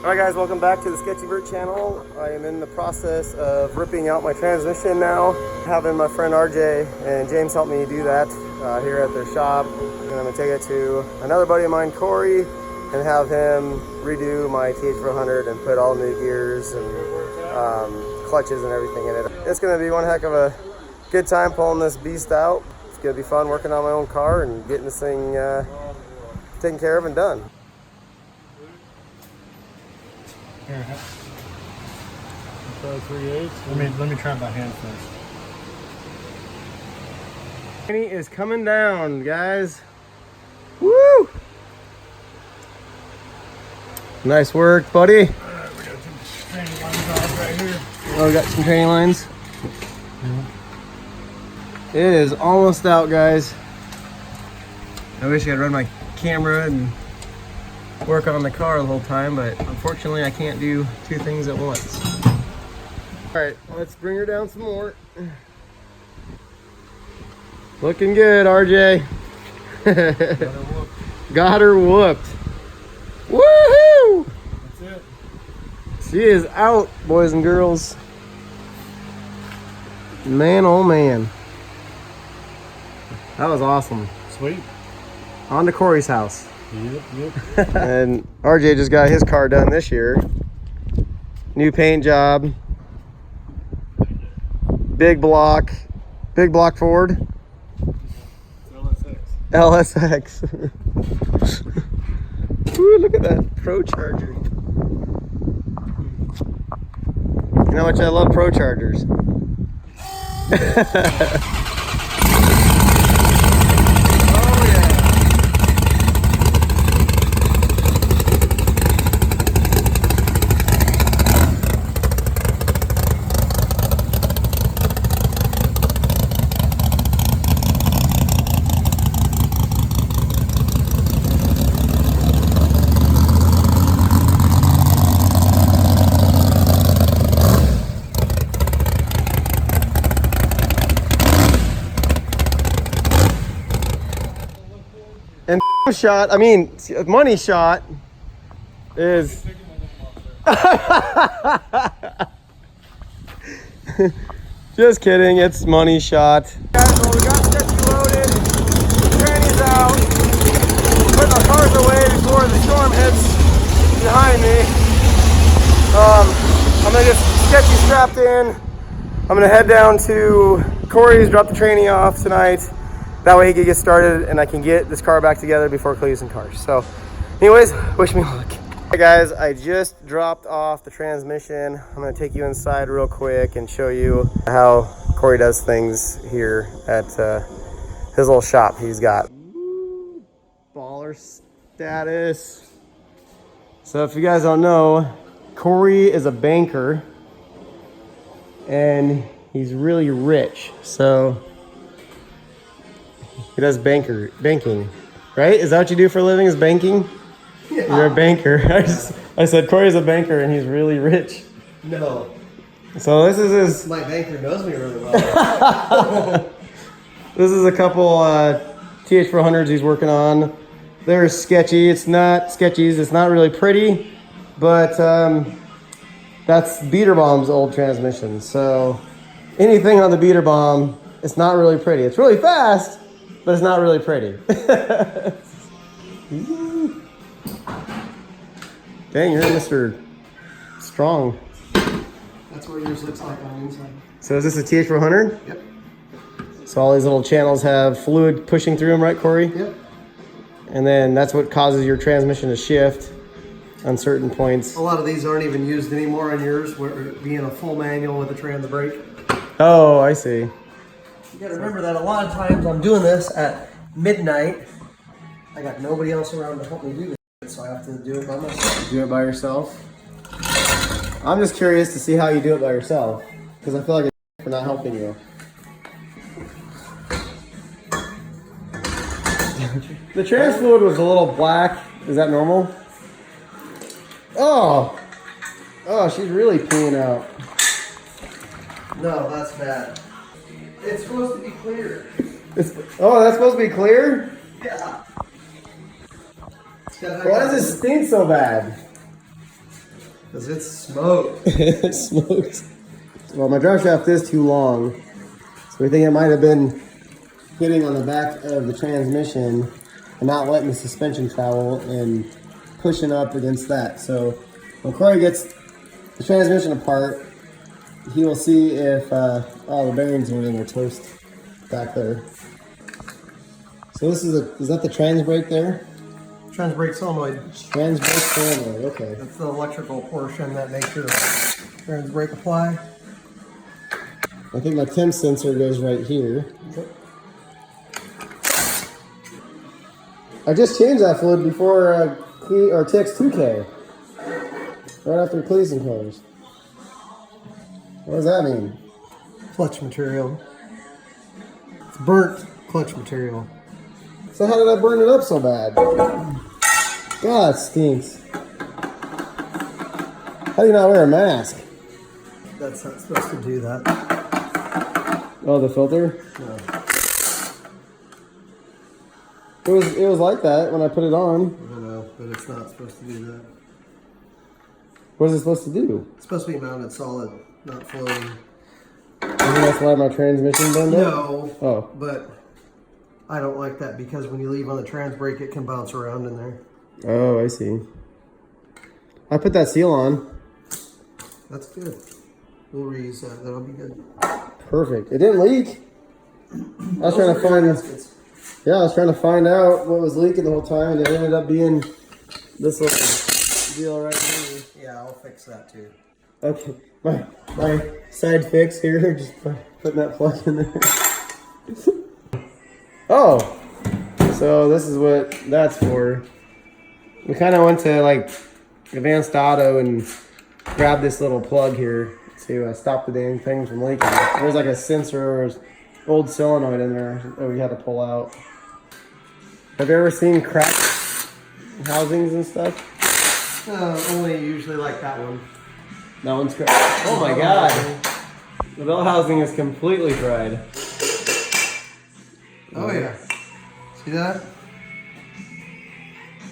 Alright guys, welcome back to the Sketchy Vert channel. I am in the process of ripping out my transmission now. Having my friend RJ and James help me do that here at their shop. And I'm going to take it to another buddy of mine, Corey, and have him redo my TH400 and put all new gears and clutches and everything in it. It's going to be one heck of a good time pulling this beast out. It's going to be fun working on my own car and getting this thing taken care of and done. Here, try 3/8. Let me try by hand first. Penny is coming down, guys. Woo! Nice work, buddy. We got some training lines off right here. Oh, we got some training lines. It is almost out, guys. I wish I could run my camera and work on the car the whole time, but unfortunately I can't do two things at once. All right, let's bring her down some more. Looking good, RJ. Got her whooped. Woohoo! That's it. She is out, boys and girls. Man, oh man. That was awesome. Sweet. On to Corey's house. Yep. And RJ just got his car done this year. New paint job. Big block Ford. LSX. Ooh, look at that Pro Charger. You know how much I love Pro Chargers. And money shot is just kidding, it's money shot. Guys, well, we got Sketchy loaded, tranny's out, putting our cars away before the storm hits behind me. I'm gonna get Sketchy strapped in. I'm gonna head down to Corey's, drop the tranny off tonight. That way he can get started and I can get this car back together before closing cars. So anyways, wish me luck. Hey guys, I just dropped off the transmission. I'm gonna take you inside real quick and show you how Corey does things here at his little shop he's got. Baller status. So if you guys don't know, Corey is a banker and he's really rich. So he does banking, right? Is that what you do for a living, is banking? Yeah. You're a banker. I said Corey's a banker and he's really rich. No. So this is his... My banker knows me really well. This is a couple TH400s he's working on. They're sketchy. It's not sketchies. It's not really pretty, but that's Beater Bomb's old transmission. So anything on the Beater Bomb, it's not really pretty. It's really fast, but it's not really pretty. Dang, you're Mr. Strong. That's what yours looks like on the inside. So is this a TH400? Yep. So all these little channels have fluid pushing through them, right, Corey? Yep. And then that's what causes your transmission to shift on certain points. A lot of these aren't even used anymore on yours, where it being a full manual with a trans brake. Oh, I see. You gotta remember that a lot of times I'm doing this at midnight. I got nobody else around to help me do this, so I have to do it by myself. Do it by yourself? I'm just curious to see how you do it by yourself, because I feel like it's for not helping you. The trans fluid was a little black. Is that normal? Oh, she's really peeing out. No, that's bad. It's supposed to be clear. Oh, that's supposed to be clear? Yeah. Why does it stink so bad? Because it's smoked. It's smoked. Well, my drive shaft is too long, so we think it might have been hitting on the back of the transmission and not letting the suspension travel and pushing up against that. So when Corey gets the transmission apart, he will see if all the bearings are in their toast back there. So this is that the trans brake there? Trans brake solenoid. Trans brake solenoid, okay. That's the electrical portion that makes your trans brake apply. I think my temp sensor goes right here. I just changed that fluid before TX2K. Right after cleats and cars. What does that mean? Clutch material. It's burnt clutch material. So how did I burn it up so bad? God, it stinks. How do you not wear a mask? That's not supposed to do that. Oh, the filter? No. It was like that when I put it on. I know, but it's not supposed to do that. What is it supposed to do? It's supposed to be mounted solid, not floating. I think that's why my transmission burned up? No. Oh. But I don't like that because when you leave on the trans brake, it can bounce around in there. Oh, I see. I put that seal on. That's good. We'll reuse that. That'll be good. Perfect. It didn't leak. I was trying to find. Yeah, I was trying to find out what was leaking the whole time, and it ended up being this little deal right here. Yeah, I'll fix that too. Okay, my side fix here, just putting that plug in there. Oh, so this is what that's for. We kind of went to like Advanced Auto and grabbed this little plug here to stop the dang thing from leaking. There's like a sensor or old solenoid in there that we had to pull out. Have you ever seen cracked housings and stuff? Only usually like that one. That one's cracked. Oh my god! The bell housing is completely fried. Oh yeah. See that?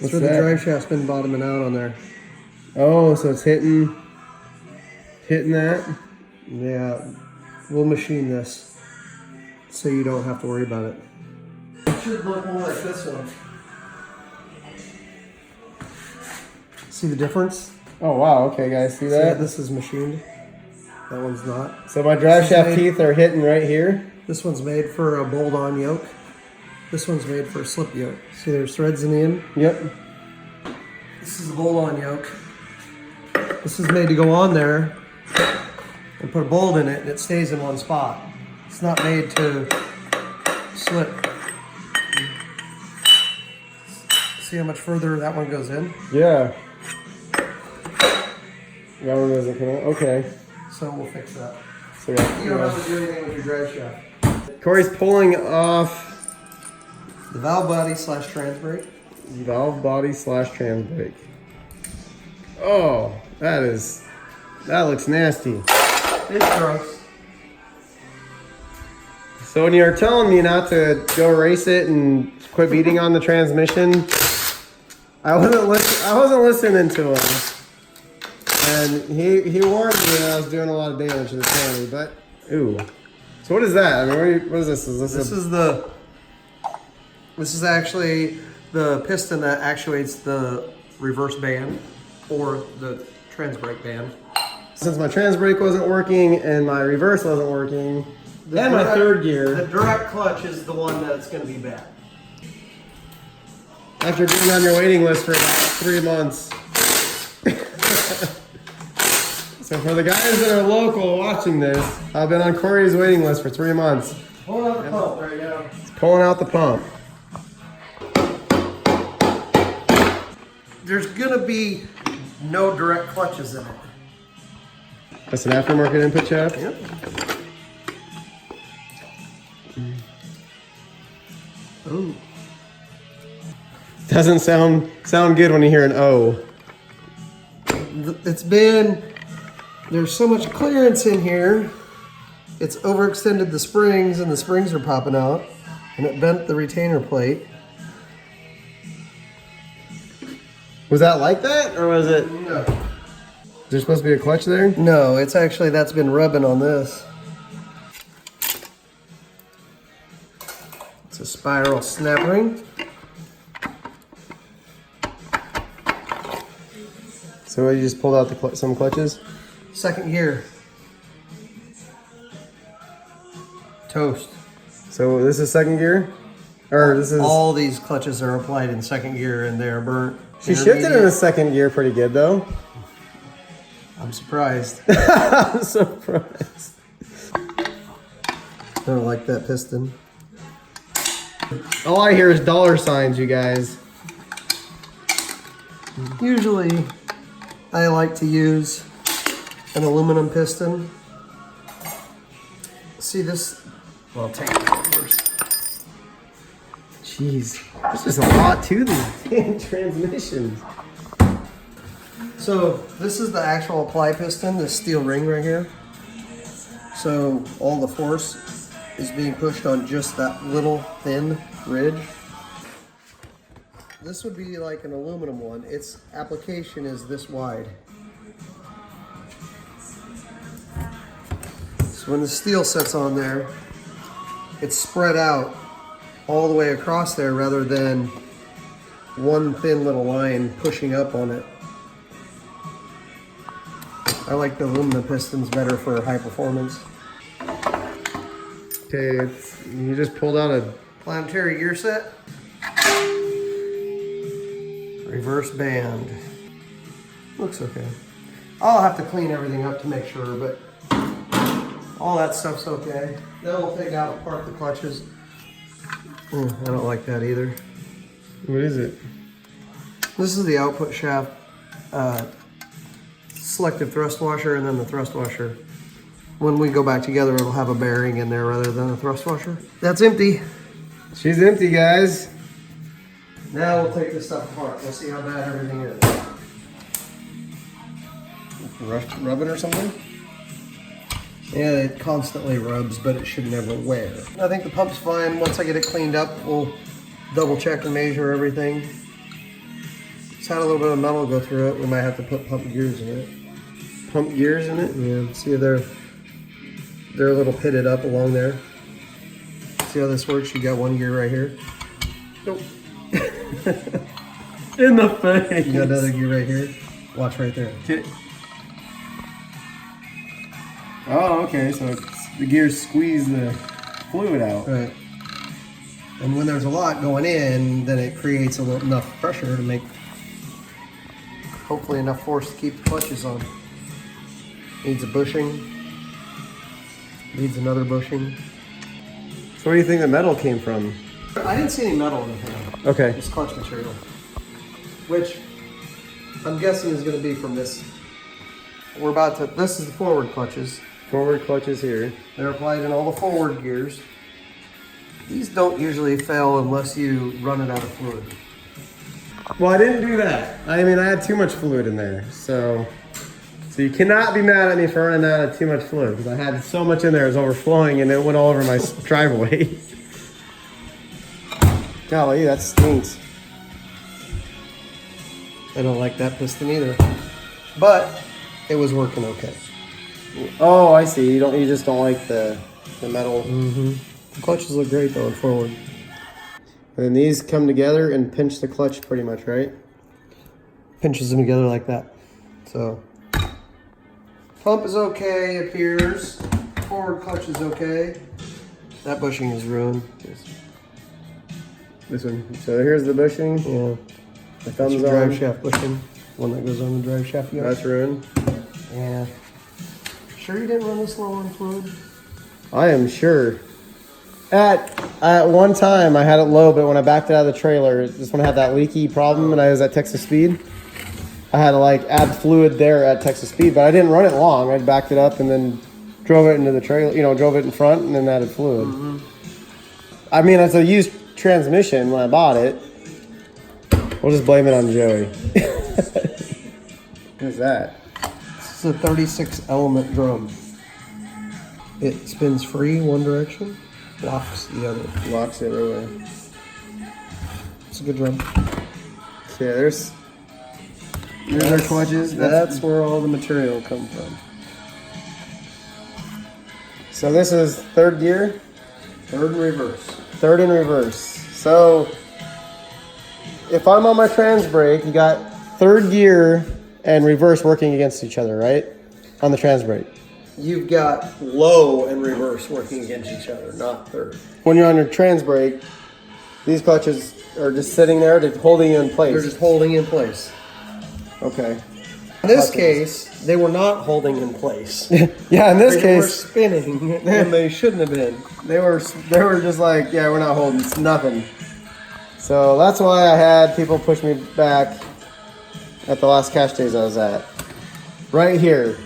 That's What's where that? the drive shaft's been bottoming out on there. Oh, so it's hitting that? Yeah. We'll machine this so you don't have to worry about it. It should look more like this one. See the difference? Oh wow, okay guys, see that? This is machined. That one's not. So my drive This is shaft made- teeth are hitting right here. This one's made for a bolt-on yoke. This one's made for a slip yoke. See there's threads in the end? Yep. This is a bolt-on yoke. This is made to go on there and put a bolt in it and it stays in one spot. It's not made to slip. See how much further that one goes in? Yeah. That one doesn't come out. Okay. So we'll fix that. So yeah. You don't have to do anything with your drive shaft. Corey's pulling off The valve body / trans brake. valve body / trans brake. Oh, that looks nasty. It's gross. So when you're telling me not to go race it and quit beating on the transmission, I wasn't listening to him. And he warned me that I was doing a lot of damage to the tranny, but ooh. So what is that? I mean, what is this? This is actually the piston that actuates the reverse band or the trans brake band. Since my trans brake wasn't working and my reverse wasn't working, and my third gear. The direct clutch is the one that's going to be bad. After being on your waiting list for about 3 months. So for the guys that are local watching this, I've been on Corey's waiting list for 3 months. Pulling out the pump right now. It's pulling out the pump. There's going to be no direct clutches in it. That's an aftermarket input shaft? Yep. Ooh. Doesn't sound good when you hear an O. There's so much clearance in here, it's overextended the springs and the springs are popping out and it bent the retainer plate. Was that like that or was it? No. There's supposed to be a clutch there? No, it's actually, that's been rubbing on this. It's a spiral snap ring. So you just pulled out some clutches? Second gear. Toast. So this is second gear? Or this is... All these clutches are applied in second gear and they're burnt. She shifted in the second gear pretty good though. I'm surprised. I'm surprised. I don't like that piston. All I hear is dollar signs, you guys. Usually, I like to use an aluminum piston. See this? Well, I'll take it out first. Jeez, there's just a lot to these damn transmissions. So this is the actual apply piston, this steel ring right here. So all the force is being pushed on just that little thin ridge. This would be like an aluminum one. Its application is this wide. So when the steel sets on there, it's spread out all the way across there rather than one thin little line pushing up on it. I like the aluminum pistons better for high performance. Okay, you just pulled out a... Planetary gear set. Reverse band. Looks okay. I'll have to clean everything up to make sure, but all that stuff's okay. Then we'll take out apart the clutches. I don't like that either. What is it? This is the output shaft, selective thrust washer, and then the thrust washer. When we go back together, it'll have a bearing in there rather than a thrust washer. That's empty. She's empty, guys. Now we'll take this stuff apart. We'll see how bad everything is. Rub it or something? Yeah, it constantly rubs, but it should never wear. I think the pump's fine. Once I get it cleaned up, we'll double check and measure everything. It's had a little bit of metal go through it. We might have to put pump gears in it. Pump gears in it? Yeah, see they're a little pitted up along there. See how this works? You got one gear right here. Nope. In the face. You got another gear right here. Watch right there. Okay. Oh, okay. So the gears squeeze the fluid out. Right. And when there's a lot going in, then it creates enough pressure to make, hopefully enough force to keep the clutches on. Needs a bushing. Needs another bushing. So where do you think the metal came from? I didn't see any metal in the thing. Okay. Just clutch material. Which I'm guessing is going to be from this. This is the forward clutches. Forward clutches here. They're applied in all the forward gears. These don't usually fail unless you run it out of fluid. Well, I didn't do that. I mean, I had too much fluid in there. So you cannot be mad at me for running out of too much fluid because I had so much in there, it was overflowing and it went all over my driveway. Golly, that stinks. I don't like that piston either. But it was working okay. Oh, I see. You just don't like the metal. Mm-hmm. The clutches look great though in forward. And then these come together and pinch the clutch pretty much, right? Pinches them together like that. So pump is okay, it appears. Forward clutch is okay. That bushing is ruined. This one. So here's the bushing. Yeah. The thumbs on. Drive shaft bushing. One that goes on the drive shaft. That's ruined. Yeah. Sure you didn't run this low on fluid? I am sure. At one time I had it low, but when I backed it out of the trailer, just when I had that leaky problem and I was at Texas Speed, I had to like add fluid there at Texas Speed, but I didn't run it long. I backed it up and then drove it into the trailer, drove it in front and then added fluid. Mm-hmm. I mean, it's a used transmission when I bought it. We'll just blame it on Joey. What's that? This is a 36 element drum. It spins free one direction, locks the other. Locks it everywhere. It's a good drum. So yeah, there's Here's our clutches. That's where all the material comes from. So this is third gear? Third and reverse. Third and reverse. So if I'm on my trans brake, you got third gear and reverse working against each other, right? On the trans brake. You've got low and reverse working against each other, not third. When you're on your trans brake, these clutches are just sitting there, they're holding you in place. They're just holding in place. Okay. In this case, they were not holding in place. Yeah, in this They were case, spinning, and they shouldn't have been. they were just like, yeah, we're not holding, it's nothing. So that's why I had people push me back at the last cash days I was at. Right here.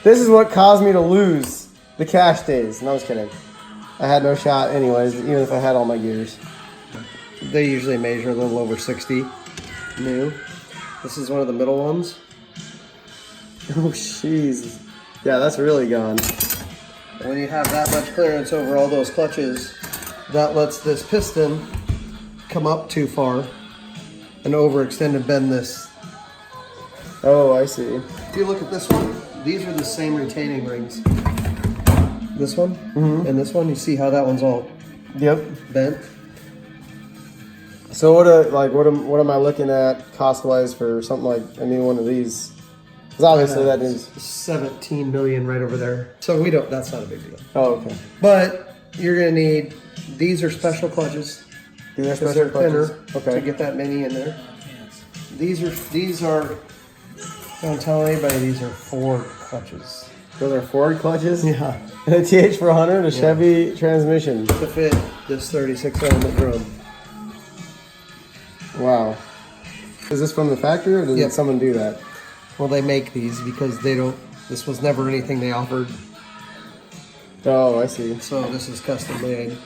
This is what caused me to lose the cash days. No, I was kidding. I had no shot anyways, even if I had all my gears. They usually measure a little over 60 new. This is one of the middle ones. Oh, jeez. Yeah, that's really gone. And when you have that much clearance over all those clutches, that lets this piston come up too far and overextend and bend this. Oh, I see. If you look at this one, these are the same retaining rings. This one and this one, you see how that one's all Yep. bent? So what am I looking at cost-wise for something like a new one of these? Because obviously that is... 17 million right over there. So that's not a big deal. Oh, okay. But you're gonna need, these are special clutches. These are Because they're special thinner clutches. Okay. to get that many in there. These are, don't tell anybody, these are Ford clutches. Those are Ford clutches? Yeah. And a TH400, a Chevy transmission. To fit this 36 element drum. Wow. Is this from the factory or did Yep. someone do that? Well, they make these because this was never anything they offered. Oh, I see. So this is custom made.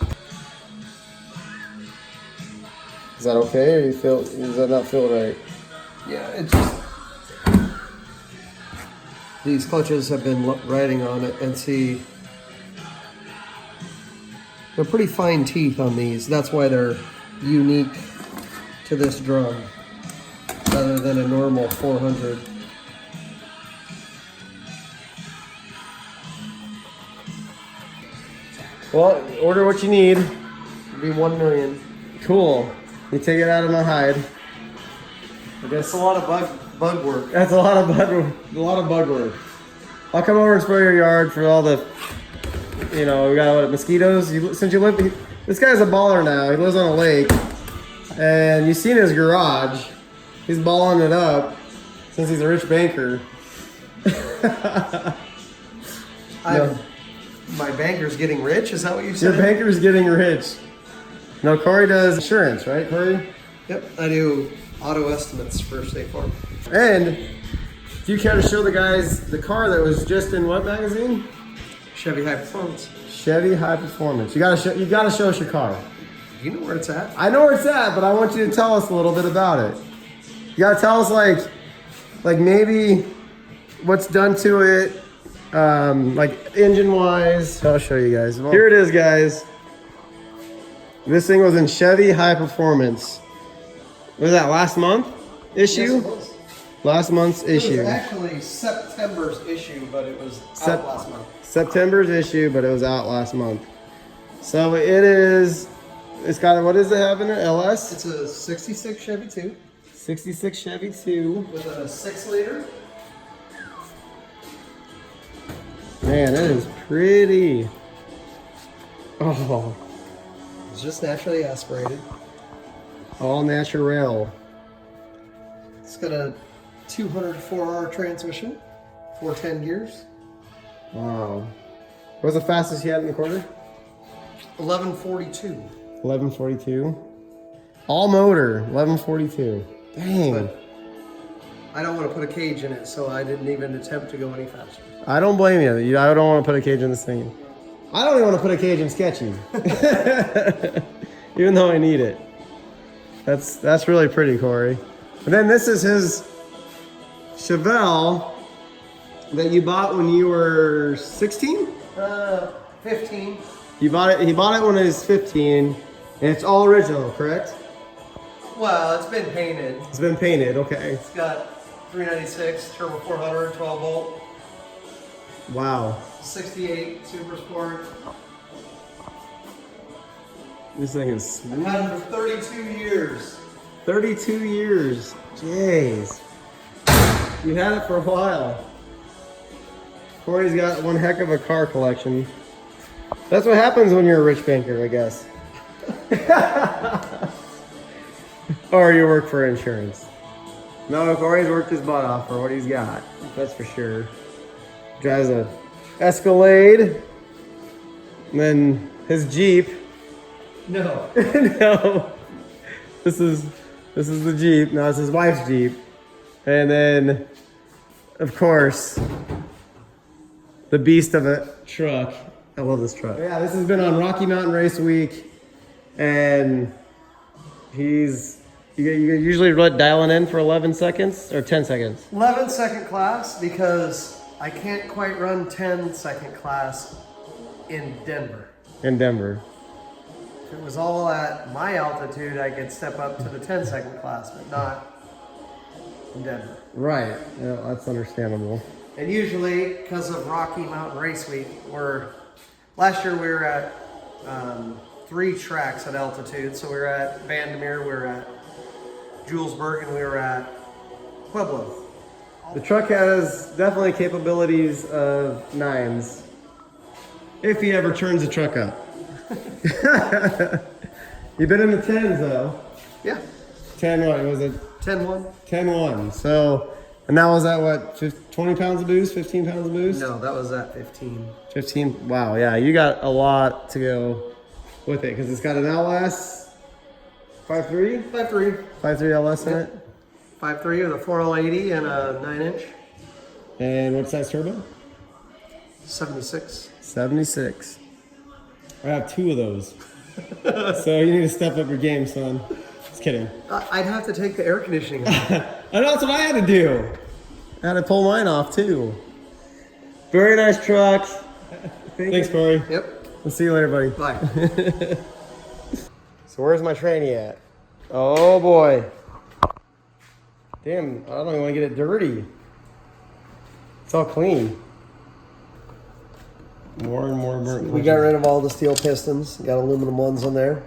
Is that okay or does that not feel right? Yeah, it's just, these clutches have been riding on it and see, they're pretty fine teeth on these. That's why they're unique to this drum rather than a normal 400. Well, order what you need. It'd be 1 million. Cool. You take it out of my hide. I guess That's a lot of bug work. that's a lot of bug work. I'll come over and spray your yard for all the, we got mosquitoes. This guy's a baller now. He lives on a lake, and you've seen his garage. He's balling it up since he's a rich banker. My banker's getting rich, is that what you Your said? banker's getting rich. No, Corey does insurance, right, Corey? Yep, I do auto estimates for State Farm. And do you care to show the guys the car that was just in what magazine? Chevy High Performance. Chevy High Performance. You gotta show us your car. You know where it's at? I know where it's at, but I want you to tell us a little bit about it. You gotta tell us like maybe what's done to it, like engine wise. I'll show you guys. Here it is, guys. This thing was in Chevy High Performance. Was that last month issue? Yes, it was. Last month's issue. It was actually September's issue, but it was out last month. September's issue, but it was out last month. So it's got, what does it have in it? LS? It's a 66 Chevy 2 66 Chevy 2. with a 6-liter. Man, it is pretty. Oh, It's just naturally aspirated. all natural. It's got a 204R transmission, 410 gears, Wow. What was the fastest you had in the quarter? 1142. 1142. All motor, 1142. Dang. But I don't want to put a cage in it, so I didn't even attempt to go any faster. I don't blame you. I don't want to put a cage in this thing. I don't even want to put a cage in Sketchy. Even though I need it. That's really pretty, Corey. And then this is his Chevelle that you bought when you were 16? 15. He bought it when he was 15, and it's all original, correct? Well, it's been painted. It's been painted, okay. It's got 396 turbo 400 12 volt. Wow. 68 Super Sport. This thing is I've sweet. had it for 32 years. 32 years. Jeez. You had it for a while. Corey's got one heck of a car collection. That's what happens when you're a rich banker, I guess. Or you work for insurance. No, Corey's worked his butt off for what he's got. That's for sure. Drives a Escalade. And then his Jeep. No. No. This is the Jeep. No, it's his wife's Jeep. And then, of course, the beast of a truck. I love this truck. Yeah, this has been on Rocky Mountain Race Week. And you usually dialing in for 11 seconds or 10 seconds? 11 second class because I can't quite run 10 second class in Denver. In Denver. If it was all at my altitude, I could step up to the 10 second class, but not in Denver. Right. Yeah, that's understandable. And usually, because of Rocky Mountain Race Week, last year we were at 3 tracks at altitude. So we were at Vandermeer, we were at Julesburg, and we were at Pueblo. The truck has definitely capabilities of 9s. If he ever turns the truck up. You've been in the 10s though. Yeah. 10 what was it? 10-1? 10-1. So, and that was at what, 20 pounds of boost, 15 pounds of boost? No, that was at 15. 15, wow, yeah, you got a lot to go with it because it's got an LS 5.3? 5.3. 5.3 LS in it. 5.3 with a 4L80 and a 9-inch. And what size turbo? 76. 76. I have 2 of those. So you need to step up your game, son. Just kidding. I'd have to take the air conditioning off. And that's what I had to do. I had to pull mine off too. Very nice truck. Thanks, Corey. Yep. We'll see you later, buddy. Bye. So where's my tranny at? Oh boy. Damn, I don't even want to get it dirty. It's all clean. More and more burnt. We got rid of all the steel pistons. Got aluminum ones on there.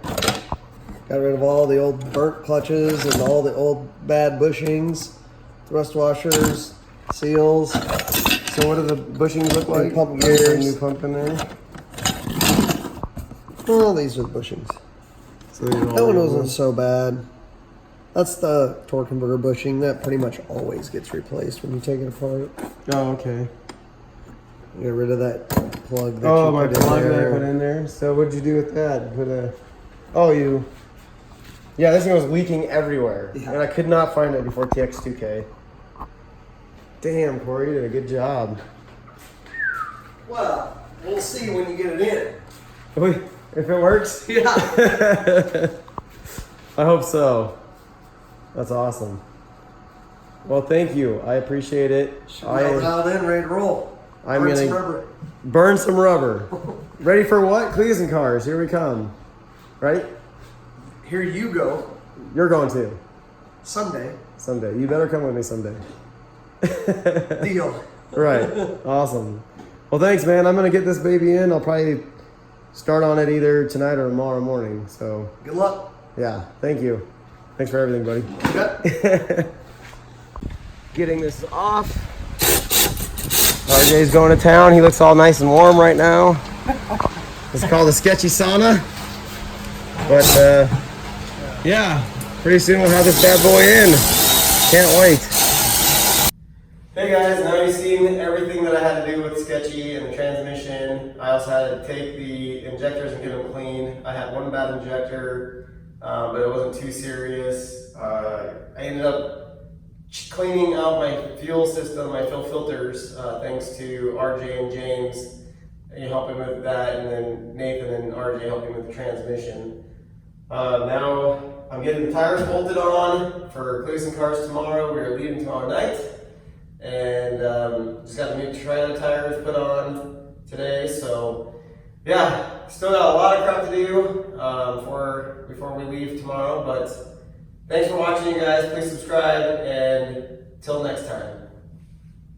Got rid of all the old burnt clutches and all the old bad bushings, thrust washers, seals. So what do the bushings look like? Pump gears. New pump in there. Oh, these are the bushings. So these are all That one new wasn't ones. so bad. That's the torque converter bushing. That pretty much always gets replaced when you take it apart. Oh, okay. Get rid of that plug that Oh, you my put plug in that I there. put in there. So what'd you do with that? Put a. Oh, you. Yeah, this thing was leaking everywhere, Yeah. and I could not find it before TX2K. Damn, Corey, you did a good job. Well, we'll see when you get it in. Wait, if it works? Yeah. I hope so. That's awesome. Well, thank you. I appreciate it. Dialed in, ready to roll. I'm Burn gonna some rubber. burn some rubber. Ready for what? Cleason cars. Here we come. Right? Here you go. You're going to. Someday. Someday. You better come with me someday. Deal. Right. Awesome. Well, thanks, man. I'm going to get this baby in. I'll probably start on it either tonight or tomorrow morning. So, Good luck. yeah. Thank you. Thanks for everything, buddy. You got Getting this off. RJ's going to town. He looks all nice and warm right now. It's called the Sketchy sauna. But, yeah, pretty soon we'll have this bad boy in. Can't wait. Hey guys, now you've seen everything that I had to do with Sketchy and the transmission. I also had to take the injectors and get them clean. I had one bad injector, but it wasn't too serious. I ended up cleaning out my fuel system, my fuel filters, thanks to RJ and James. You helping with that, and then Nathan and RJ helping with the transmission. Now I'm getting the tires bolted on for Cleveland Cars tomorrow. We're leaving tomorrow night. And just got the new trailer tires put on today. So yeah, still got a lot of crap to do before we leave tomorrow. But thanks for watching, you guys. Please subscribe and Till next time.